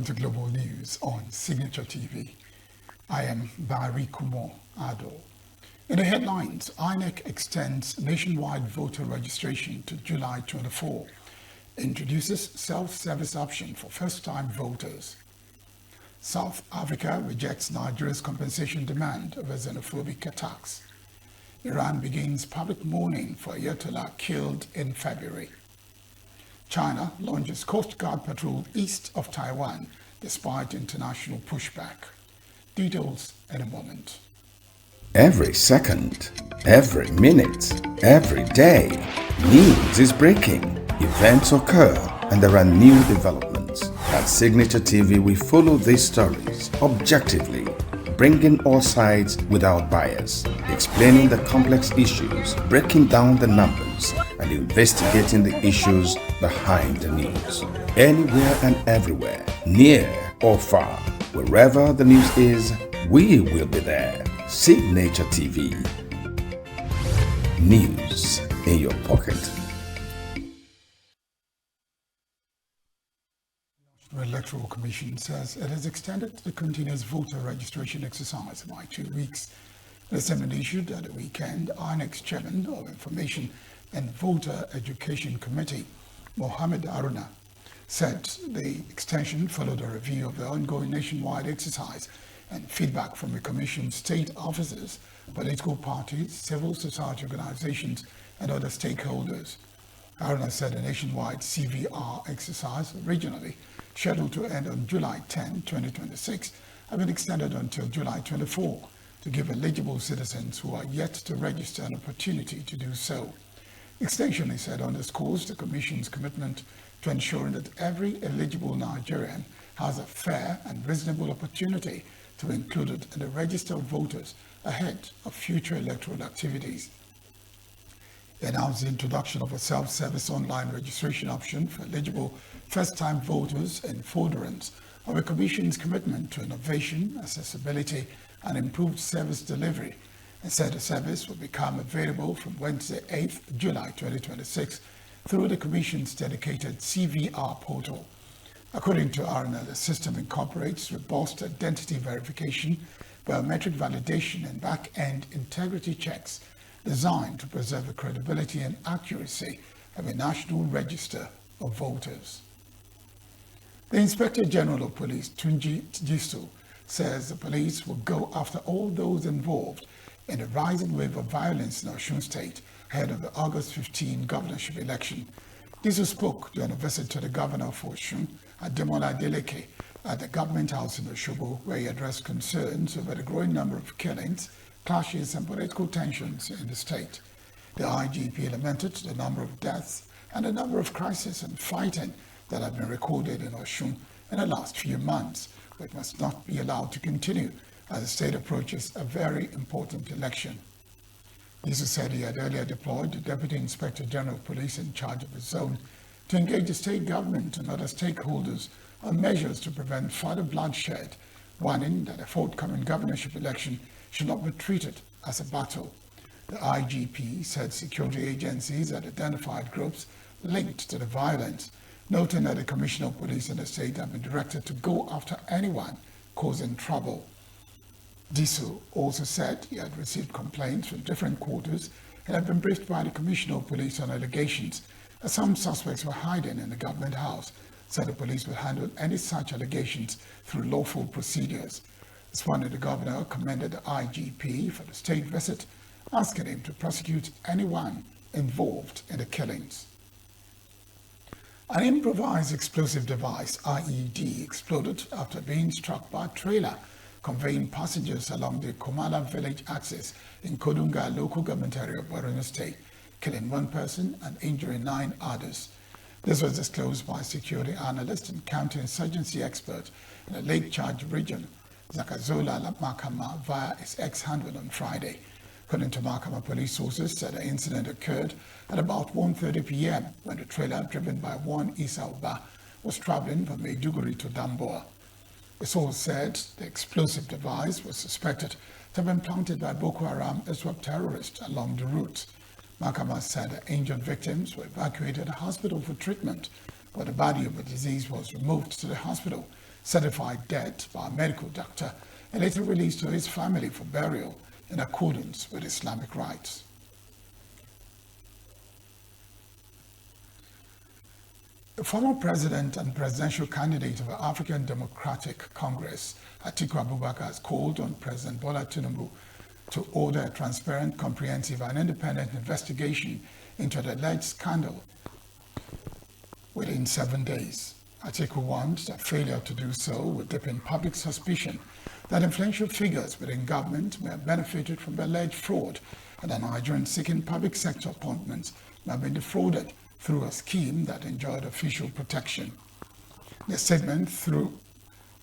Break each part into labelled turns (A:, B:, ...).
A: Welcome to Global News on Signature TV. I am Barry Kumo Ado. In the headlines, INEC extends nationwide voter registration to July 24, introduces self-service option for first-time voters. South Africa rejects Nigeria's compensation demand over xenophobic attacks. Iran begins public mourning for Ayatollah killed in February. China launches Coast Guard patrol east of Taiwan despite international pushback. Details in a moment.
B: Every second, every minute, every day, news is breaking. Events occur and there are new developments. At Signature TV, we follow these stories objectively, bringing all sides without bias, explaining the complex issues, breaking down the numbers, and investigating the issues behind the news. Anywhere and everywhere, near or far, wherever the news is, we will be there. Signature TV. News in your pocket.
A: The Electoral Commission says it has extended the continuous voter registration exercise by 2 weeks. The statement issued at the weekend, INEC's Chairman of Information and Voter Education Committee, Mohammed Aruna, said the extension followed a review of the ongoing nationwide exercise and feedback from the Commission's state officers, political parties, civil society organizations, and other stakeholders. Aruna said the nationwide CVR exercise, originally scheduled to end on July 10, 2026, have been extended until July 24 to give eligible citizens who are yet to register an opportunity to do so. Extension, he said, underscores the Commission's commitment to ensuring that every eligible Nigerian has a fair and reasonable opportunity to be included in the register of voters ahead of future electoral activities. He announced the introduction of a self-service online registration option for eligible first-time voters in furtherance of the Commission's commitment to innovation, accessibility, and improved service delivery, and said the service will become available from Wednesday, 8th July 2026 through the Commission's dedicated CVR portal. According to Aruna, the system incorporates robust identity verification, biometric validation, and back-end integrity checks designed to preserve the credibility and accuracy of a national register of voters. The Inspector General of Police, Tunji Jisu, says the police will go after all those involved in the rising wave of violence in Osun State ahead of the August 15 governorship election. Jisu spoke during a visit to the governor of Osun, Ademola Adeleke, at the government house in Osogbo, where he addressed concerns over the growing number of killings, clashes, and political tensions in the state. The IGP lamented the number of deaths and the number of crises and fighting that have been recorded in Osun in the last few months, which must not be allowed to continue as the state approaches a very important election. Jisu said he had earlier deployed the Deputy Inspector General of Police in charge of the zone to engage the state government and other stakeholders on measures to prevent further bloodshed, warning that a forthcoming governorship election should not be treated as a battle. The IGP said security agencies had identified groups linked to the violence, noting that the Commissioner of Police in the state had been directed to go after anyone causing trouble. Jisu also said he had received complaints from different quarters and had been briefed by the Commissioner of Police on allegations that some suspects were hiding in the government house, said the police would handle any such allegations through lawful procedures. Responding, the governor commended the IGP for the state visit, asking him to prosecute anyone involved in the killings. An improvised explosive device, IED, exploded after being struck by a trailer conveying passengers along the Komala village axis in Kodunga local government area of Borno State, killing one person and injuring 9 others. This was disclosed by security analyst and counterinsurgency expert in the Lake Charge region, Zakazola Makama, via his X handle on Friday. According to Makama, police sources said the incident occurred at about 1:30 p.m. when the trailer driven by one Isa Uba was traveling from Maiduguri to Damboa. The source said the explosive device was suspected to have been planted by Boko Haram ISWAP terrorists along the route. Makama said the injured victims were evacuated to the hospital for treatment, but the body of the deceased was removed to the hospital certified dead by a medical doctor and later released to his family for burial in accordance with Islamic rites. The former president and presidential candidate of the African Democratic Congress, Atiku Abubakar, has called on President Bola Tinubu to order a transparent, comprehensive and independent investigation into the alleged scandal within 7 days. Atiku warns that failure to do so would deepen public suspicion that influential figures within government may have benefited from the alleged fraud and that Nigerians seeking public sector appointments may have been defrauded through a scheme that enjoyed official protection. In a statement through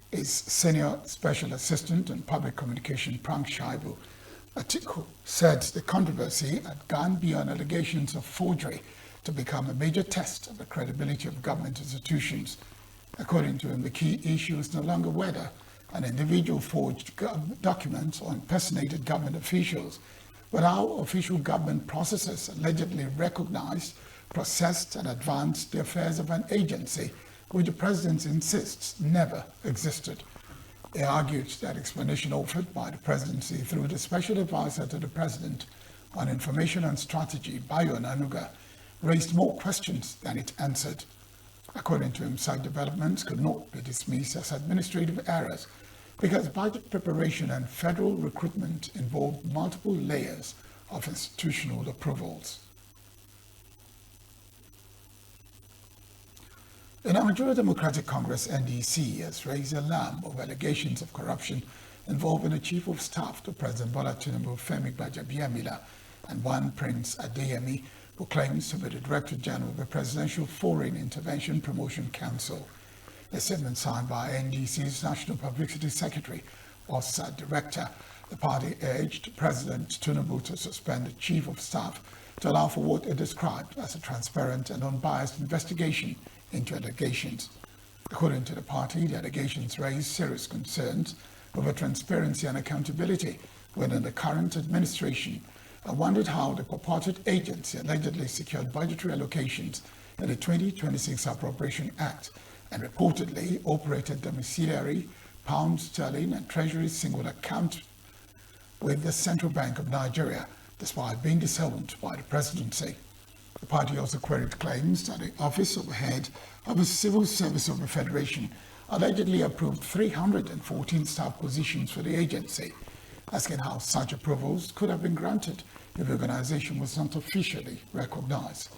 A: his senior special assistant on public communication, Prank Shaibu, Atiku said the controversy had gone beyond allegations of forgery to become a major test of the credibility of government institutions. According to him, the key issue is no longer whether an individual forged documents or impersonated government officials, but how official government processes allegedly recognized, processed and advanced the affairs of an agency which the president insists never existed. He argued that explanation offered by the presidency through the special advisor to the president on information and strategy, Bayo Nanuga, raised more questions than it answered. According to him, such developments could not be dismissed as administrative errors because budget preparation and federal recruitment involved multiple layers of institutional approvals. The Nigeria Democratic Congress (NDC) has raised alarm over allegations of corruption involving the Chief of Staff to President Bola Tinubu, Femi Gbajabiamila, and one Prince Adeyemi, who claims to be the Director General of the Presidential Foreign Intervention Promotion Council. A statement signed by NDC's National Publicity Secretary, Osa Director, the party urged President Tinubu to suspend the Chief of Staff to allow for what it described as a transparent and unbiased investigation into allegations. According to the party, the allegations raise serious concerns over transparency and accountability within the current administration and wondered how the purported agency allegedly secured budgetary allocations in the 2026 Appropriation Act and reportedly operated domiciliary, pound sterling and treasury single account with the Central Bank of Nigeria, despite being disowned by the presidency. The party also queried claims that the Office of the Head of the Civil Service of the Federation allegedly approved 314 staff positions for the agency, asking how such approvals could have been granted if the organization was not officially recognized.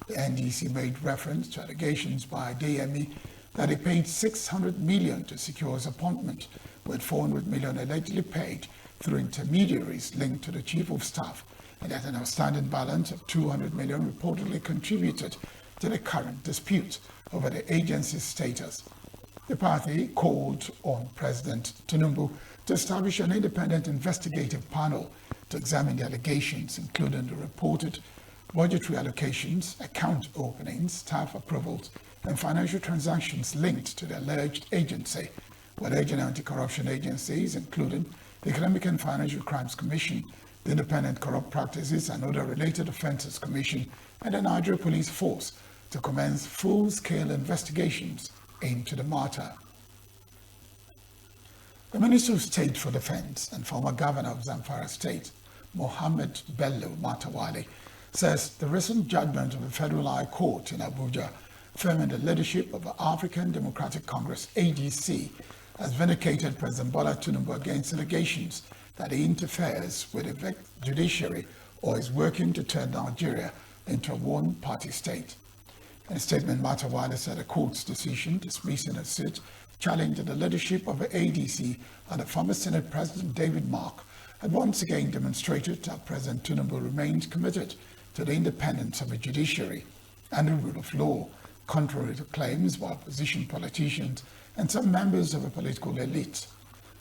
A: The NDC made reference to allegations by Adeyemi that he paid 600 million to secure his appointment, with 400 million allegedly paid through intermediaries linked to the Chief of Staff, and that an outstanding balance of 200 million reportedly contributed to the current dispute over the agency's status. The party called on President Tinubu to establish an independent investigative panel to examine the allegations, including the reported budgetary allocations, account openings, staff approvals, and financial transactions linked to the alleged agency, with agent anti-corruption agencies, including the Economic and Financial Crimes Commission, the Independent Corrupt Practices and Other Related Offences Commission, and the Nigeria Police Force to commence full-scale investigations into the matter. The Minister of State for Defense and former Governor of Zamfara State, Mohammed Bello Matawale, says the recent judgment of the Federal High Court in Abuja, affirming the leadership of the African Democratic Congress (ADC), has vindicated President Bola Tinubu against allegations that he interferes with the judiciary or is working to turn Nigeria into a one-party state. In a statement, Matawale said the court's decision dismissing a suit challenging the leadership of the ADC and the former Senate President David Mark had once again demonstrated that President Tinubu remains committed to the independence of the judiciary and the rule of law, contrary to claims by opposition politicians and some members of the political elite.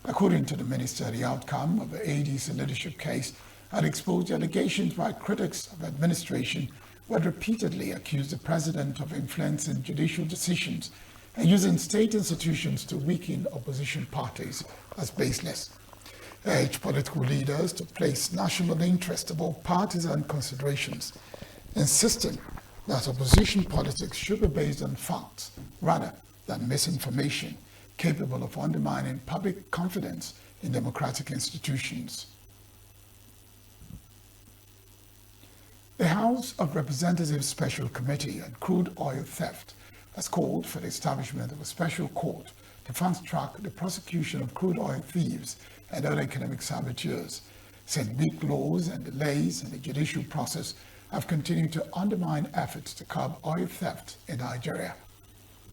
A: According to the minister, the outcome of the ADC leadership case had exposed allegations by critics of administration who had repeatedly accused the president of influencing judicial decisions and using state institutions to weaken opposition parties as baseless. He urged political leaders to place national interest above partisan considerations, insisting that opposition politics should be based on facts rather than misinformation. capable of undermining public confidence in democratic institutions. The House of Representatives Special Committee on Crude Oil Theft has called for the establishment of a special court to fast-track the prosecution of crude oil thieves and other economic saboteurs, saying weak laws and delays in the judicial process have continued to undermine efforts to curb oil theft in Nigeria.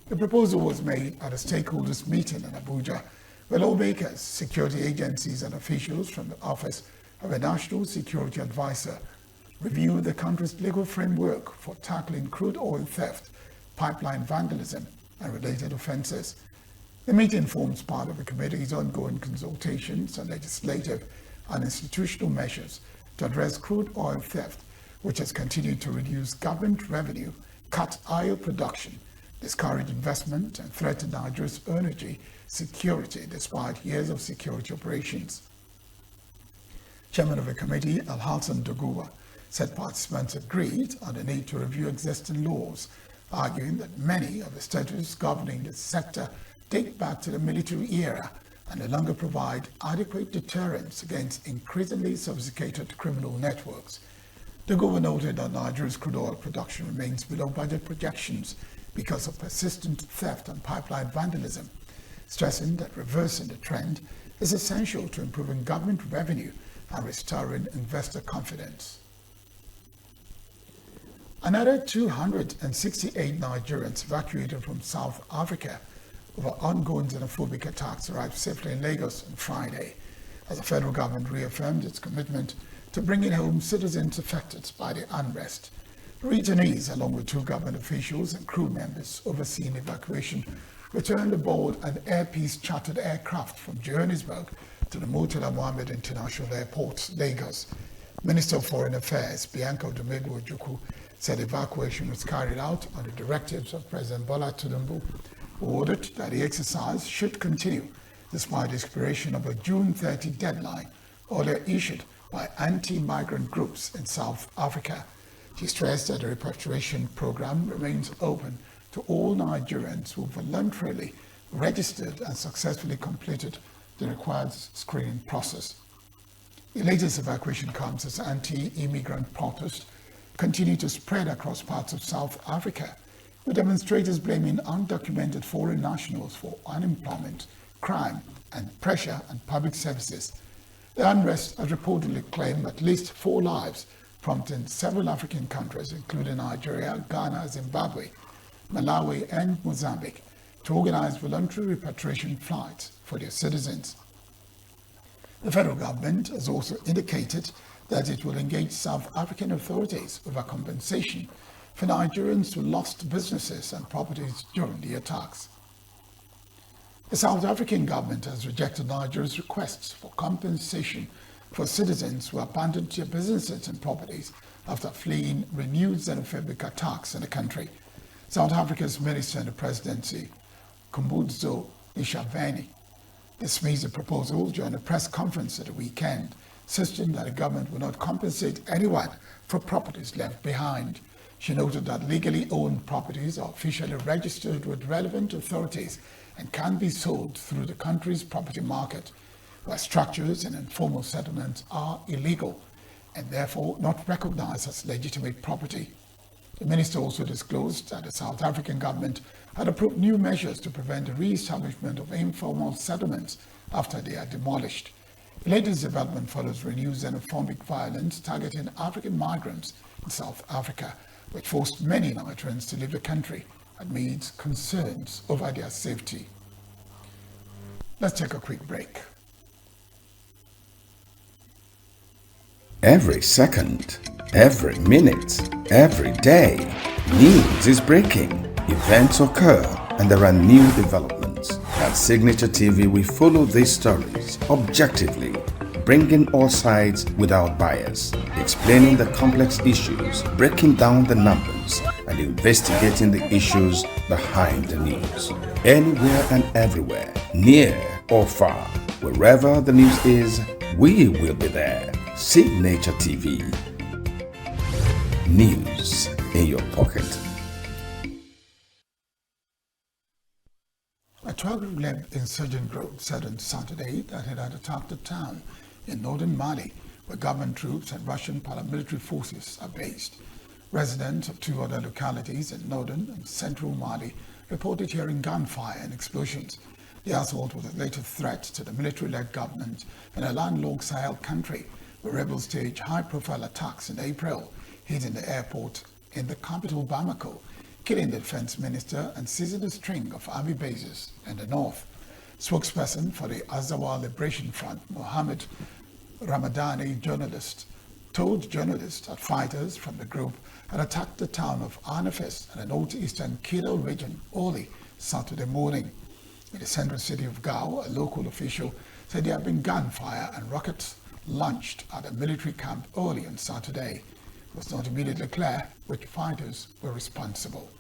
A: The proposal was made at a stakeholders meeting in Abuja, where lawmakers, security agencies, and officials from the Office of a National Security Advisor reviewed the country's legal framework for tackling crude oil theft, pipeline vandalism, and related offenses. The meeting forms part of the committee's ongoing consultations on legislative and institutional measures to address crude oil theft, which has continued to reduce government revenue, cut oil production, discourage investment, and threaten Nigeria's energy security despite years of security operations. Chairman of the committee, Alhassan Doguwa, said participants agreed on the need to review existing laws, arguing that many of the statutes governing the sector date back to the military era and no longer provide adequate deterrence against increasingly sophisticated criminal networks. Doguwa noted that Nigeria's crude oil production remains below budget projections because of persistent theft and pipeline vandalism, stressing that reversing the trend is essential to improving government revenue and restoring investor confidence. Another 268 Nigerians evacuated from South Africa over ongoing xenophobic attacks arrived safely in Lagos on Friday, as the federal government reaffirmed its commitment to bringing home citizens affected by the unrest. Returnees, along with 2 government officials and crew members overseeing evacuation, returned aboard an Air Peace chartered aircraft from Johannesburg to the Murtala Mohammed International Airport, Lagos. Minister of Foreign Affairs, Bianca Odumegwu Ojukwu, said evacuation was carried out on the directives of President Bola Tinubu, who ordered that the exercise should continue despite the expiration of a June 30 deadline order issued by anti-migrant groups in South Africa. She stressed that the repatriation program remains open to all Nigerians who voluntarily registered and successfully completed the required screening process. The latest evacuation comes as anti-immigrant protests continue to spread across parts of South Africa, with demonstrators blaming undocumented foreign nationals for unemployment, crime, and pressure on public services. The unrest has reportedly claimed at least 4 lives, prompting several African countries, including Nigeria, Ghana, Zimbabwe, Malawi, and Mozambique, to organize voluntary repatriation flights for their citizens. The federal government has also indicated that it will engage South African authorities over compensation for Nigerians who lost businesses and properties during the attacks. The South African government has rejected Nigeria's requests for compensation for citizens who abandoned their businesses and properties after fleeing renewed xenophobic attacks in the country. South Africa's Minister in the Presidency, Khumbudzo Ntshavheni, dismissed the proposal during a press conference at the weekend, insisting that the government will not compensate anyone for properties left behind. She noted that legally owned properties are officially registered with relevant authorities and can be sold through the country's property market, where structures and informal settlements are illegal and therefore not recognized as legitimate property. The minister also disclosed that the South African government had approved new measures to prevent the re-establishment of informal settlements after they are demolished. The latest development follows renewed xenophobic violence targeting African migrants in South Africa, which forced many Nigerians to leave the country amid concerns over their safety. Let's take a quick break.
B: Every second, every minute, every day, news is breaking, events occur, and there are new developments. At Signature TV, we follow these stories objectively, bringing all sides without bias, explaining the complex issues, breaking down the numbers, and investigating the issues behind the news. Anywhere and everywhere, near or far, wherever the news is, we will be there. Signature TV. News in your pocket.
A: A Tuareg-led insurgent group said on Saturday that it had attacked a town in northern Mali where government troops and Russian paramilitary forces are based. Residents of two other localities in northern and central Mali reported hearing gunfire and explosions. The assault was a later threat to the military-led government in a landlocked Sahel country where rebels staged high-profile attacks in April, hitting the airport in the capital Bamako, killing the defense minister and seizing a string of army bases in the north. Spokesperson for the Azawad Liberation Front, Mohammed Ramadani, told journalists that fighters from the group had attacked the town of Anafes in the northeastern Kidal region early Saturday morning. In the central city of Gao, a local official said there had been gunfire and rockets launched at a military camp early on Saturday. It was not immediately clear which fighters were responsible.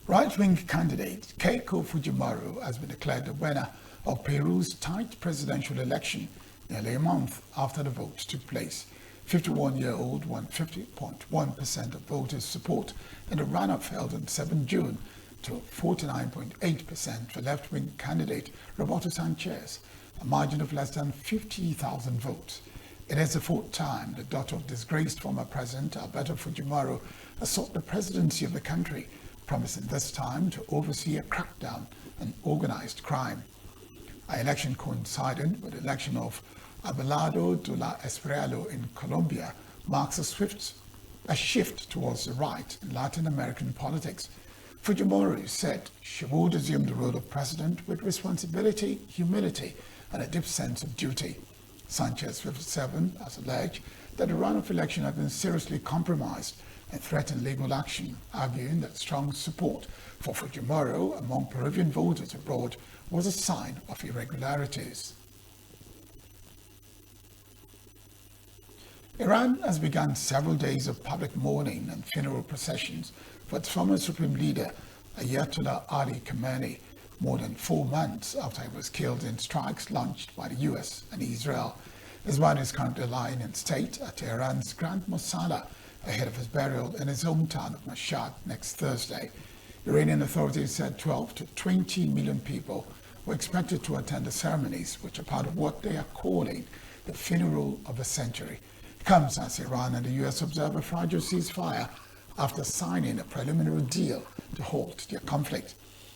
A: Right-wing candidate Keiko Fujimori has been declared the winner of Peru's tight presidential election nearly a month after the vote took place. 51-year-old won 50.1% of voters' support in the runoff held on 7 June to 49.8% for left-wing candidate Roberto Sanchez, a margin of less than 50,000 votes. It is the fourth time the daughter of disgraced former President Alberto Fujimori has sought the presidency of the country, promising this time to oversee a crackdown on organized crime. Our election coincided with the election of Abelardo de la Espriella in Colombia, marks a shift towards the right in Latin American politics. Fujimori said she would assume the role of president with responsibility, humility, and a deep sense of duty. Sanchez, 57, has alleged that the runoff election had been seriously compromised and threatened legal action, arguing that strong support for Fujimori among Peruvian voters abroad was a sign of irregularities. Iran has begun several days of public mourning and funeral processions for its former supreme leader, Ayatollah Ali Khamenei, more than 4 months after he was killed in strikes launched by the US and Israel. His body is currently lying in state at Tehran's Grand Mosala ahead of his burial in his hometown of Mashhad next Thursday. Iranian authorities said 12 to 20 million people were expected to attend the ceremonies, which are part of what they are calling the funeral of the century. It comes as Iran and the US observe a fragile ceasefire after signing a preliminary deal to halt their conflict,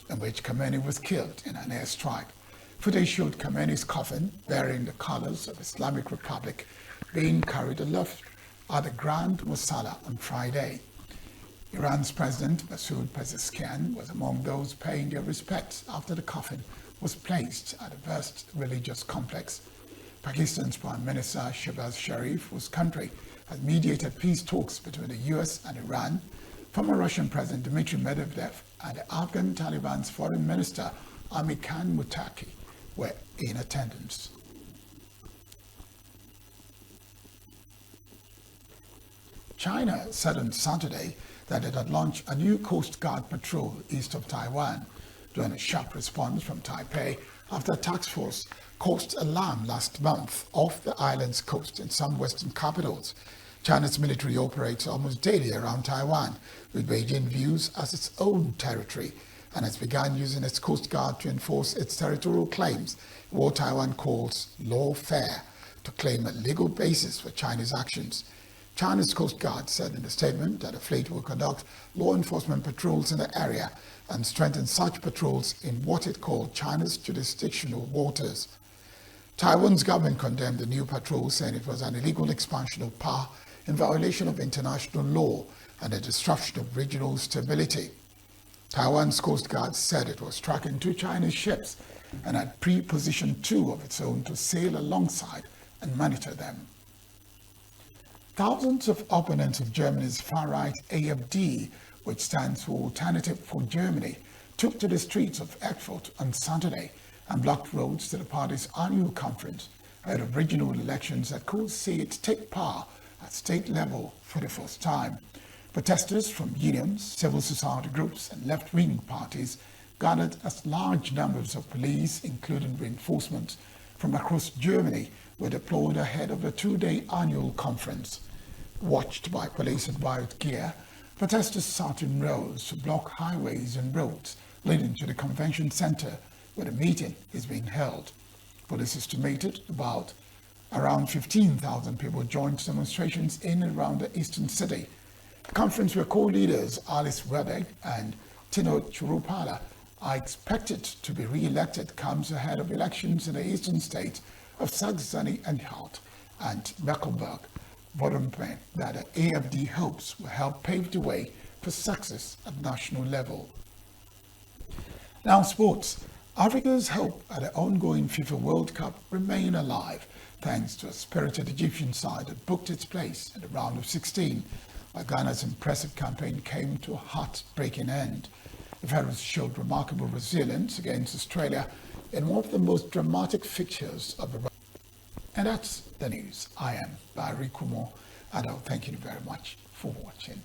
A: in which Khamenei was killed in an airstrike. Footage showed Khamenei's coffin, bearing the colors of Islamic Republic, being carried aloft at the Grand Mosala on Friday. Iran's President Masoud Pezeshkian was among those paying their respects after the coffin was placed at a vast religious complex. Pakistan's Prime Minister Shehbaz Sharif, whose country has mediated peace talks between the US and Iran, former Russian President Dmitry Medvedev, and the Afghan Taliban's Foreign Minister Amir Khan Muttaqi were in attendance. China said on Saturday that it had launched a new Coast Guard patrol east of Taiwan, during a sharp response from Taipei after a task force caused alarm last month off the island's coast in some western capitals. China's military operates almost daily around Taiwan, with Beijing views as its own territory, and has begun using its Coast Guard to enforce its territorial claims, what Taiwan calls lawfare, to claim a legal basis for Chinese actions. China's Coast Guard said in a statement that the fleet will conduct law enforcement patrols in the area and strengthen such patrols in what it called China's jurisdictional waters. Taiwan's government condemned the new patrol, saying it was an illegal expansion of power in violation of international law and a disruption of regional stability. Taiwan's Coast Guard said it was tracking 2 Chinese ships and had pre-positioned 2 of its own to sail alongside and monitor them. Thousands of opponents of Germany's far-right AfD, which stands for Alternative for Germany, took to the streets of Erfurt on Saturday and blocked roads to the party's annual conference ahead of regional elections that could see it take power at state level for the first time. Protesters from unions, civil society groups, and left-wing parties gathered as large numbers of police, including reinforcements from across Germany, were deployed ahead of the 2-day annual conference. Watched by police in riot gear, protesters sat in rows to block highways and roads leading to the convention center where the meeting is being held. Police estimated around 15,000 people joined demonstrations in and around the eastern city. The conference where co-leaders Alice Webber and Tino Churupala are expected to be re-elected comes ahead of elections in the eastern states of Saxony-Anhalt and Mecklenburg-Vorpommern that the AFD hopes will help pave the way for success at national level. Now sports. Africa's hope at the ongoing FIFA World Cup remain alive thanks to a spirited Egyptian side that booked its place in the round of 16, while Ghana's impressive campaign came to a heart-breaking end. The Pharaohs showed remarkable resilience against Australia in one of the most dramatic fixtures of the round. And that's the news. I am Barry Kumo, and I'll thank you very much for watching.